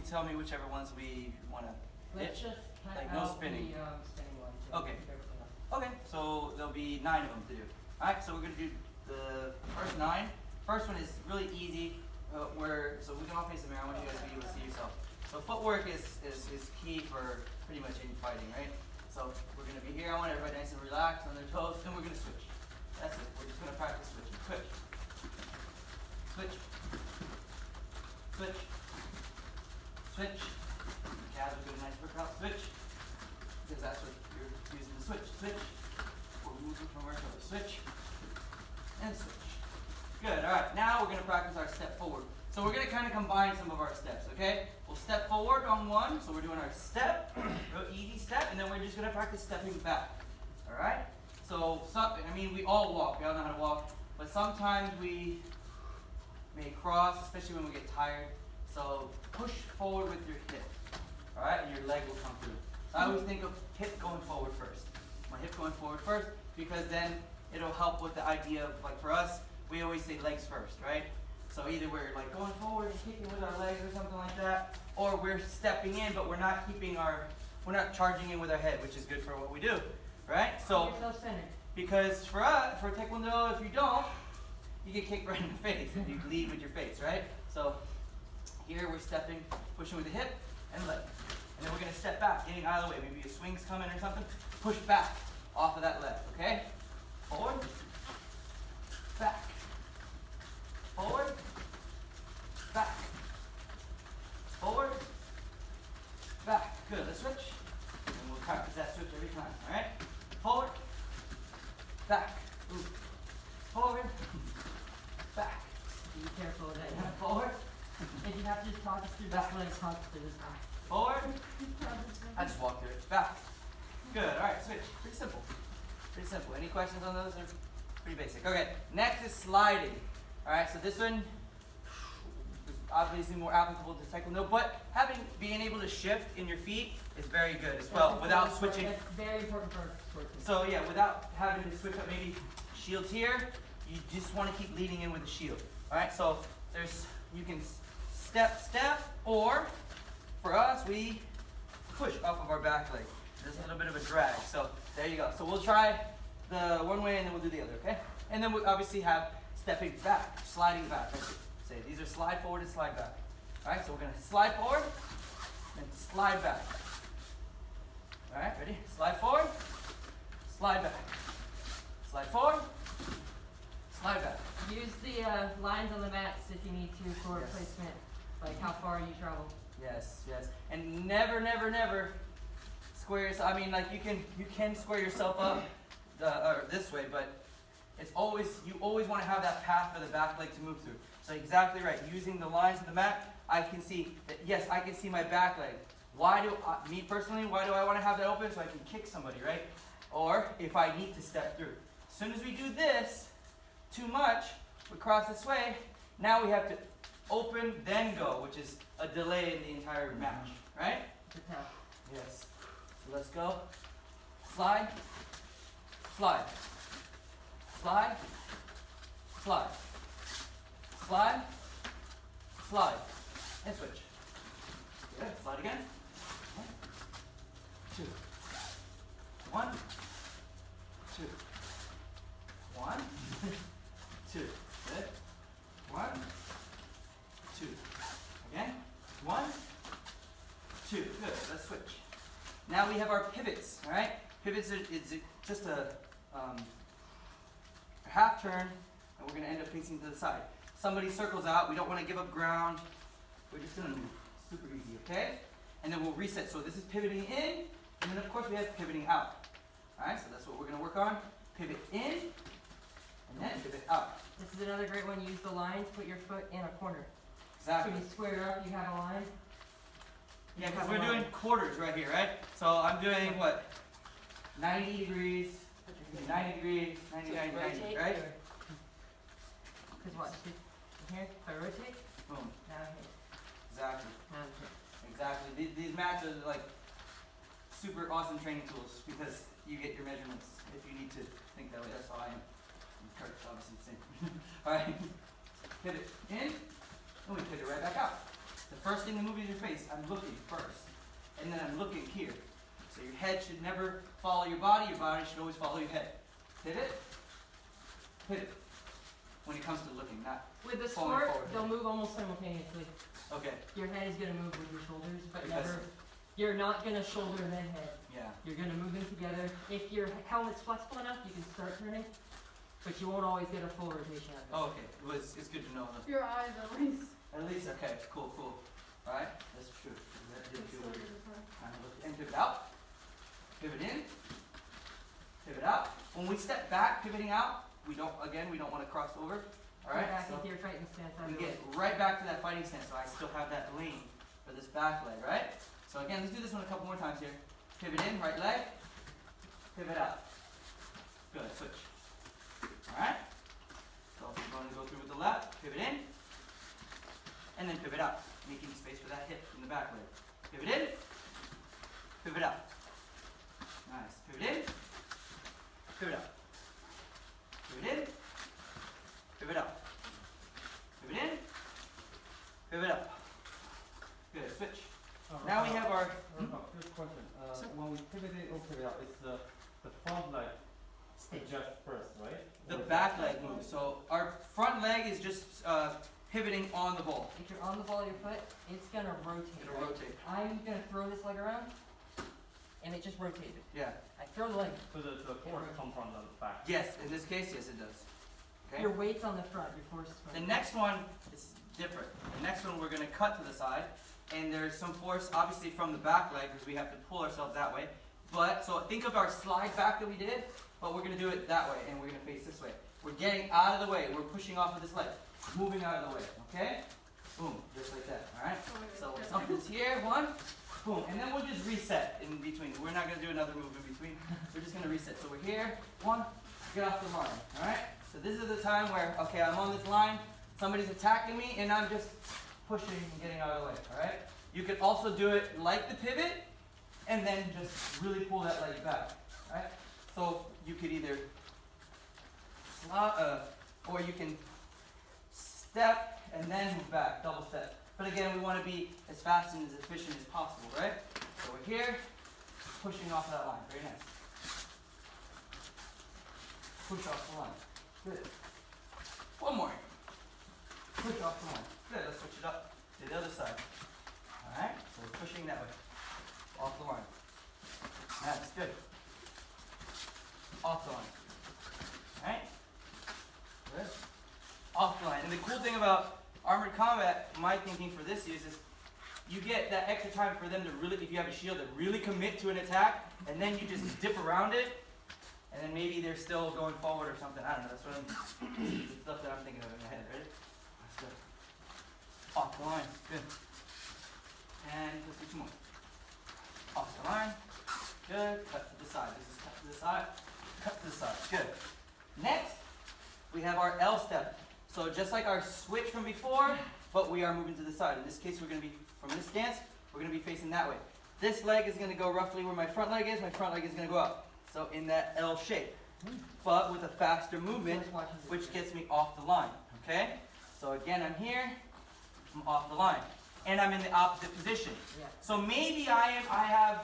tell me whichever ones we want to hit. Let's just cut Like out no spinning. the spinning one. So Okay. keep everything else. Okay, so there'll be 9 of them to do. Alright, so we're going to do the first 9. First one is really easy, so we can all face the mirror. I want you guys to be able to see yourself. So footwork is key for pretty much any fighting, right? So we're going to be here. I want everybody nice and relaxed on their toes. Then we're going to switch. That's it. We're just going to practice switching. Switch. Switch. Switch. Switch. Calves are doing a nice workout. Switch. Because that's what you're using to switch. Switch. We're moving from our toes. Switch. And switch. Good. All right. Now we're going to practice our step forward. So we're going to kind of combine some of our steps, okay? We'll step forward on one. So we're doing our step, real easy step, and then we're just going to practice stepping back. All right? So, we all walk. We all know how to walk. But sometimes we may cross, especially when we get tired. So push forward with your hip. All right? And your leg will come through. So I always think of hip going forward first. My hip going forward first, because then it'll help with the idea of, like for us, we always say legs first, right? So either we're like going forward and kicking with our legs or something like that, or we're stepping in, but we're not charging in with our head, which is good for what we do, right? So, because for Taekwondo, if you don't, you get kicked right in the face, and you lead with your face, right? So here we're stepping, pushing with the hip and leg. And then we're going to step back, getting out of the way. Maybe a swing's coming or something. Push back off of that leg, okay? Forward, back. Forward, back. Forward, back. Good, let's switch. And we'll practice that switch every time, all right? Forward, back. Ooh. Forward, back. Be careful of that. Yeah, forward. If you have to just talk us through this leg, talk us through this one. Forward. I just walked through it. Back. Good, all right, switch. Pretty simple. Pretty simple. Any questions on those? They're pretty basic. Okay, next is sliding. All right, so this one is obviously more applicable to Taekwondo, but being able to shift in your feet is very good as well, without switching. That's very important for sports. So yeah, without having to switch up maybe shields here, you just want to keep leading in with the shield. All right, so you can step, or for us, we push off of our back leg. There's a little bit of a drag, so there you go. So we'll try the one way and then we'll do the other, okay? And then we obviously have stepping back, sliding back. Say these are slide forward and slide back. All right, so we're gonna slide forward and slide back. All right, ready? Slide forward, slide back. Slide forward, slide back. Use the lines on the mats if you need to for Yes. placement, like how far you travel. Yes, yes. And never, never, never square yourself. I mean, like you can square yourself up this way, but you always want to have that path for the back leg to move through. So exactly right. Using the lines of the mat, I can see that, yes, I can see my back leg. Me personally, why do I want to have that open? So I can kick somebody, right? Or if I need to step through. As soon as we do this too much, we cross this way, now we have to open, then go, which is a delay in the entire match, right? Good tell. Yes. So let's go. Slide, slide. Slide, slide, slide, slide, and switch. Good. Slide again. 1, 2. 1, 2. 1, 2. Good. 1, 2. Again. 1, 2. Good. Let's switch. Now we have our pivots. All right. Pivots is just a half turn, and we're going to end up facing to the side. Somebody circles out. We don't want to give up ground. We're just going to move. Super easy, okay? And then we'll reset. So this is pivoting in, and then of course we have pivoting out. All right, so that's what we're going to work on. Pivot in, and then pivot out. This is another great one. Use the lines. Put your foot in a corner. Exactly. So you square up. You have a line. Yeah, because we're doing quarters right here, right? So I'm doing what? 90 degrees. 90 degrees, 90, 90, 90, right? Because what? Here, if I rotate, Boom. now here, Exactly. now here. Exactly. These mats are like super awesome training tools because you get your measurements if you need to think that way. That's how I am. Kurt, obviously the same. All right. Pivot in, and we pivot right back out. the first thing that moves is your face. I'm looking first. And then I'm looking here. So your head should never follow your body should always follow your head. Pivot, pivot. When it comes to looking, not With the falling sport, forward. they'll move almost simultaneously. Okay, Your head is gonna move with your shoulders, but Because- never, you're not gonna shoulder then head. yeah. You're gonna move them together. If your helmet's flexible enough, you can start turning, but you won't always get a full rotation of it. Oh, okay. Well, it's good to know. Your eyes at least. At least, okay, cool, cool. Alright, that's true. That did It's feel so weird. different. Kind of look, and pivot out. Pivot in. Pivot out. When we step back, pivoting out, we don't want to cross over. Go Alright, back so into your fighting stance. we either way. get right back to that fighting stance, so I still have that lane for this back leg, right? So again, let's do this one a couple more times here. Pivot in, right leg. Pivot out. Good, switch. Alright? So we're going to go through with the left, pivot in, and then pivot out, making space for that hip in the back leg. Pivot in, pivot out. Nice. Pivot in, pivot out. Pivot in, pivot out. Pivot in, pivot out. Good, switch. Now we have our, First question. Sir? When we pivot in or pivot out, it's the front leg Stitch. adjust first, right? the Or is back it- leg moves. So our front leg is just pivoting on the ball. If you're on the ball of your foot, it's gonna rotate. It'll right? rotate. I'm gonna throw this leg around, and it just rotated. Yeah. I throw the leg. So the force comes from the back. Yes, in this case, yes it does. Okay? Your weight's on the front, your force is The front. next one is different. The next one we're going to cut to the side, and there's some force obviously from the back leg because we have to pull ourselves that way. But so think of our slide back that we did, but we're going to do it that way, and we're going to face this way. We're getting out of the way. We're pushing off of this leg, moving out of the way. Okay? Boom, just like that. All right. So something's here, one, boom, and then we'll just reset in between. We're not going to do another move in between. We're just going to reset. So we're here, one, get off the line. All right. So this is the time where, okay, I'm on this line, somebody's attacking me, and I'm just pushing and getting out of the way, all right? You could also do it like the pivot, and then just really pull that leg back, all right? So you could either or you can step and then move back, double step. But again, we want to be as fast and as efficient as possible, right? So we're here, pushing off that line, very nice. Push off the line. Good. One more. Push off the line. Good. Let's switch it up to the other side. All right. So we're pushing that way. Off the line. Nice. Good. Off the line. All right. Good. Off the line. And the cool thing about armored combat, my thinking for this is you get that extra time for them to really, if you have a shield, to really commit to an attack, and then you just dip around it. And then maybe they're still going forward or something. I don't know. That's what the stuff that I'm thinking of in my head. Ready? Let's go. Off the line. Good. And let's do two more. Off the line. Good. Cut to the side. This is cut to the side. Cut to the side. Good. Next, we have our L step. So just like our switch from before, but we are moving to the side. In this case, we're going to be, from this stance, we're going to be facing that way. This leg is going to go roughly where my front leg is. My front leg is going to go up. So in that L shape, but with a faster movement, which gets me off the line, okay? So again, I'm here, I'm off the line, and I'm in the opposite position. Yeah. So maybe I have,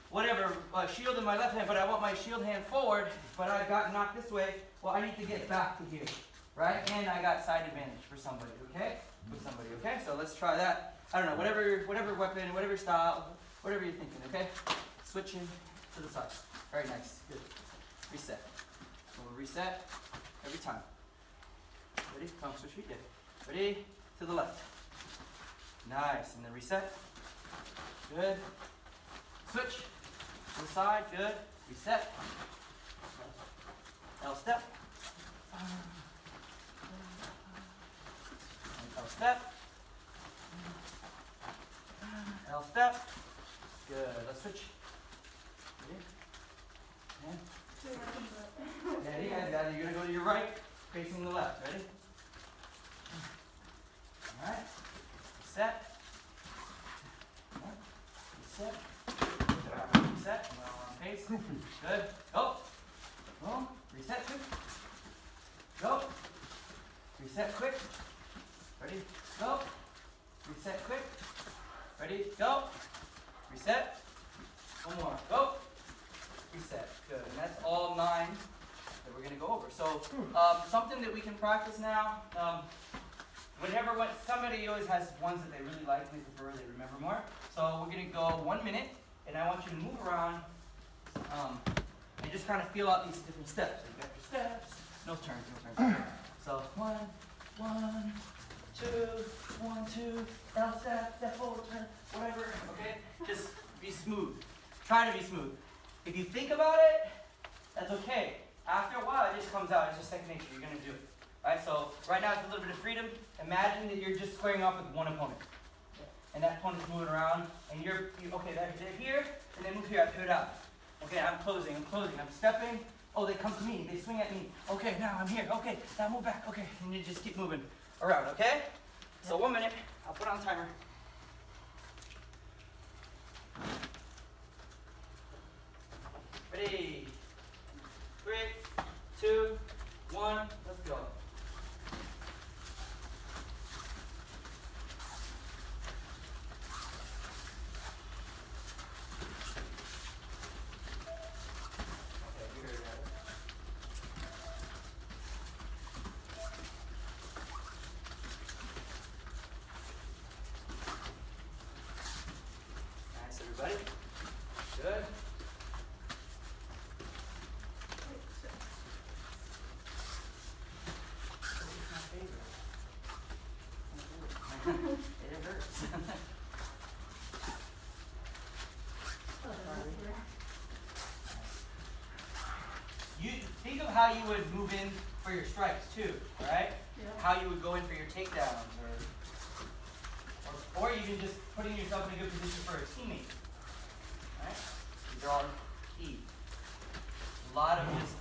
whatever, a shield in my left hand, but I want my shield hand forward, but I got knocked this way, well, I need to get back to here, right? And I got side advantage for somebody, okay? With somebody, okay? So let's try that. I don't know, whatever weapon, whatever style, whatever you're thinking, okay? Switching to the side. Very nice. Good. Reset. So we'll reset every time. Ready? Come, switch feet. Yeah. Ready? To the left. Nice. And then reset. Good. Switch. To the side. Good. Reset. L step. And L step. L step. Good. Let's switch. Ready? Yeah, you guys got it. You're going to go to your right, facing the left. Ready? All right. Reset. Reset. Reset. Well, on pace. Good. Go. Boom. Reset quick. Go. Reset quick. Ready? Go. Reset quick. Ready? Go. Reset. One more. Go. Reset. Good. And that's all 9 that we're gonna go over. So something that we can practice now. When somebody always has ones that they really like, they prefer, they remember more. So we're gonna go 1 minute, and I want you to move around and just kind of feel out these different steps. So you got your steps. No turns. No turns. So 1, 1, 2, 1, 2. L step forward, turn, whatever. Okay. Just be smooth. Try to be smooth. If you think about it, that's okay. After a while, it just comes out. It's just second nature. You're gonna do it. Alright, so right now it's a little bit of freedom. Imagine that you're just squaring off with one opponent. And that opponent's moving around, and okay, they're here, and they move here, I pivot out. Okay, I'm closing, I'm stepping. Oh, they come to me, they swing at me. Okay, now I'm here, okay, now move back, okay. And you just keep moving around, okay? So 1 minute, I'll put on timer. Ready? 3, 2, 1, let's go. Nice, everybody. Good. It hurts. You think of how you would move in for your strikes too, all right? Yeah. How you would go in for your takedowns, or even just putting yourself in a good position for a teammate. All right? These are all key. A lot of this,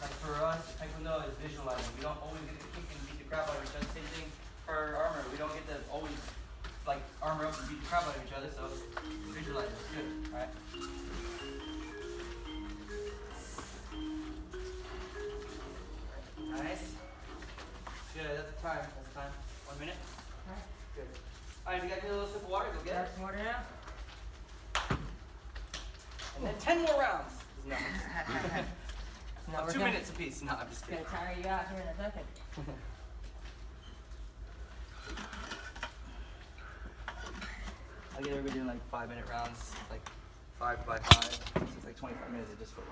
like for us, Taekwondo is visualizing. We don't always get to kick and beat the crap out of each other. Same thing for armor. We don't get to always like armor up and beat the crap out of each other. So visualize it. Good. All right. Nice. Good. That's the time. 1 minute. Alright. Good. All right. You guys need a little sip of water. Go get it. Grab some water now. And then 10 more rounds. No. No, we're 2 gonna- minutes apiece. No, I'm just kidding. Gonna tire you out here in a second. I get everybody doing like 5 minute rounds, like 5 by 5. So it's like 25 minutes of just footwork.